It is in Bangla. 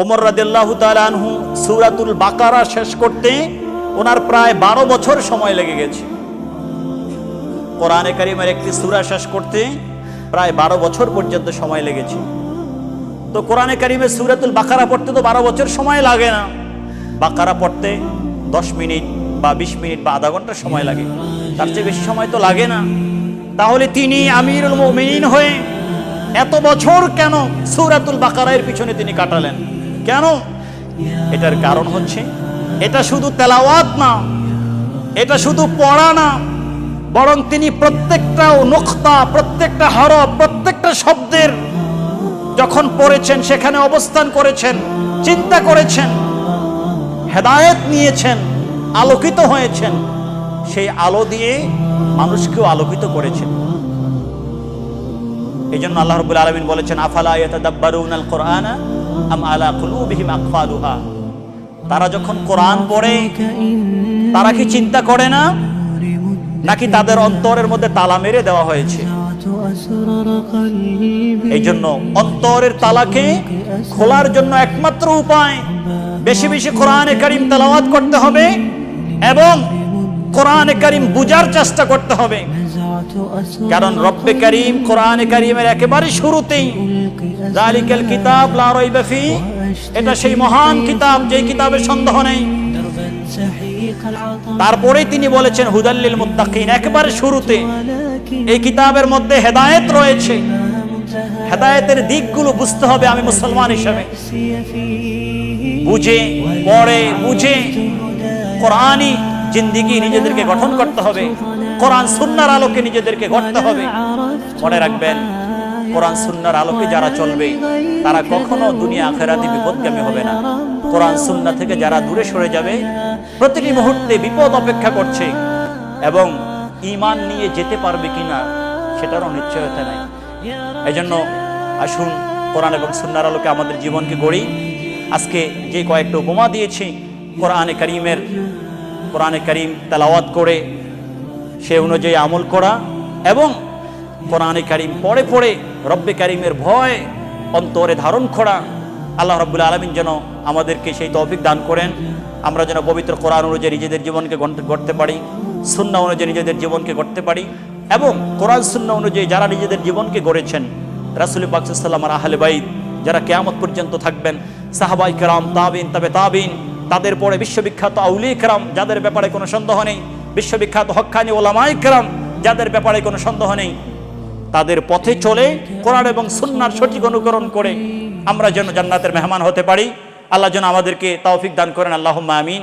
ওমর রাদিয়াল্লাহু তাআলা আনহু সূরাতুল বাকারা শেষ করতে ওনার প্রায় 12 বছর সময় লেগে গেছে। কোরআনে কারীমের একটি সূরা শেষ করতে প্রায় 12 বছর পর্যন্ত সময় লেগেছে। তো কোরআনে কারীমের সূরাতুল বাকারা পড়তে তো 12 বছর সময় লাগে না, বাকারা পড়তে 10 মিনিট বা 20 মিনিট বা আধা ঘন্টা সময় লাগে, তার চেয়ে বেশি সময় তো লাগে না। তাহলে তিনি আমিরুল মুমিনিন হয়ে এত বছর কেন সূরাতুল বাকারার পিছনে তিনি কাটালেন? কেন? এটার কারণ হচ্ছে এটা শুধু তেলাওয়াত না, এটা শুধু পড়া না, বরং তিনি প্রত্যেকটা নুকতা, প্রত্যেকটা হরফ, প্রত্যেকটা শব্দের যখন পড়েছেন সেখানে অবস্থান করেছেন, চিন্তা করেছেন, হেদায়েত নিয়েছেন, আলোকিত হয়েছেন, সেই আলো দিয়ে মানুষকেও আলোকিত করেছেন। এই জন্য আল্লাহ রাব্বুল আলামিন বলেছেন, আফালা ইয়াতাদাব্বারুনাল কুরআনা আম আলা কুলুবিহিম আকফালুহা। তারা যখন কোরআন পড়ে তারা কি চিন্তা করে না, নাকি তাদের অন্তরের মধ্যে তালা মেরে দেওয়া হয়েছে? এই জন্য অন্তরের তালাকে খোলার জন্য একমাত্র উপায় বেশি বেশি কোরআনে কারীম তেলাওয়াত করতে হবে এবং কোরআনে কারীম বুঝার চেষ্টা করতে হবে। কারণ রব্বে কারীম কোরআনে কারীমের একেবারে শুরুতেই যালিকাল কিতাব লা রাইবা ফি, এটা সেই মহান কিতাব যেই কিতাবের সন্দেহ নেই। তারপরেই তিনি বলেছেন হুদাল লিল মুত্তাকিন, একেবারে শুরুতে এই কিতাবের মধ্যে হেদায়েত রয়েছে। হেদায়েতের দিকগুলো বুঝতে হবে আমি মুসলমান হিসেবে, বুঝে পড়ে বুঝে কোরআনি জিন্দেগি নিজেদেরকে গঠন করতে হবে, কোরআন সুন্নাহর আলোকে নিজেদেরকে গড়তে হবে। মনে রাখবেন, কোরআন সুন্নাহর আলোকে যারা চলবে তারা কখনো দুনিয়া আখিরাতে বিপদগামী হবে না। কোরআন সুন্নাহ থেকে যারা দূরে সরে যাবে প্রতিটি মুহূর্তে বিপদ অপেক্ষা করছে এবং ঈমান নিয়ে যেতে পারবে কিনা সেটারও নিশ্চয়তা নাই। এজন্য আসুন কোরআন এবং সুন্নাহর আলোকে আমাদের জীবনকে গড়ি। আজকে যে কয়েকটা উপমা দিয়েছি কোরআনে কারীম তেলাওয়াত করে সে অনুযায়ী আমল করা এবং কোরআনে কারীম পড়ে পড়ে রব্বে কারীমের ভয় অন্তরে ধারণ করা। আল্লাহ রাব্বুল আলামিন যেন আমাদেরকে সেই তৌফিক দান করেন, আমরা যেন পবিত্র কোরআন অনুযায়ী নিজেদের জীবনকে গড়তে পারি, সুন্নাহ অনুযায়ী নিজেদের জীবনকে গড়তে পারি এবং কোরআন সুন্নাহ অনুযায়ী যারা নিজেদের জীবনকে গড়েছেন রাসূল পাক সাল্লাল্লাহু আলাইহি ওয়াসাল্লাম আর আহলে বাইত যারা কিয়ামত পর্যন্ত থাকবেন, সাহাবায়ে কেরাম, তাবিঈন, তাবে তাবিঈন, তাদের পরে বিশ্ববিখ্যাত আউলিয়া কেরাম যাদের ব্যাপারে কোনো সন্দেহ নেই, বিশ্ববিখ্যাত হক্কানি ওলামায়ে কেরাম যাদের ব্যাপারে কোনো সন্দেহ নেই, তাদের পথে চলে কোরআন এবং সুন্নাহর সঠিক অনুকরণ করে আমরা যেন জান্নাতের মেহমান হতে পারি। আল্লাহ যেন আমাদেরকে তৌফিক দান করেন। আল্লাহুম্মা আমিন।